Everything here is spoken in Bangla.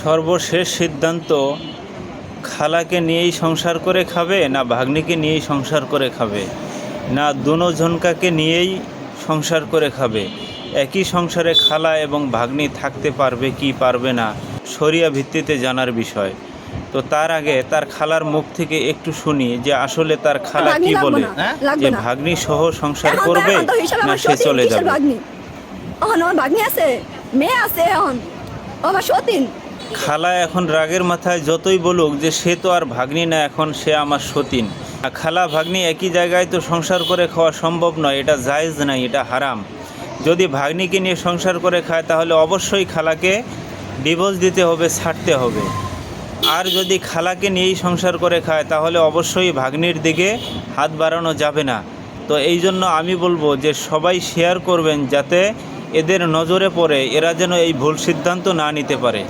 সর্বশেষ সিদ্ধান্ত খালাকে নিয়েই সংসার করে খাবে না ভাগ্নিকে নিয়েই সংসার করে খাবে না দুজনকাকে নিয়েই সংসার করে খাবে। একই সংসারে খালা এবং ভাগ্নি থাকতে পারবে কি পারবে না শরিয়া ভিত্তিতে জানার বিষয়। তো তার আগে তার খালার মুখ থেকে একটু শুনি যে আসলে তার খালা কি বলে, যে ভাগ্নি সহ সংসার করবে না সে চলে যাবে। ভাগ্নি আছে, মেয়ে আছে, আমার সতীন। খালা এখন রাগের মাথায় যতই বলুক যে সে তো আর ভাগ্নি না, এখন সে আমার সতীন। খালা ভাগ্নি একই জায়গায় তো সংসার করে খাওয়া সম্ভব নয়, এটা জায়েজ নাই, এটা হারাম। যদি ভাগ্নিকে নিয়ে সংসার করে খায় তাহলে অবশ্যই খালাকে ডিভোর্স দিতে হবে, ছাড়তে হবে। আর যদি খালাকে নিয়েই সংসার করে খায় তাহলে অবশ্যই ভাগ্নির দিকে হাত বাড়ানো যাবে না। তো এই জন্য আমি বলবো যে সবাই শেয়ার করবেন যাতে এদের নজরে পড়ে এরা যেন এই ভুল সিদ্ধান্ত না নিতে পারে।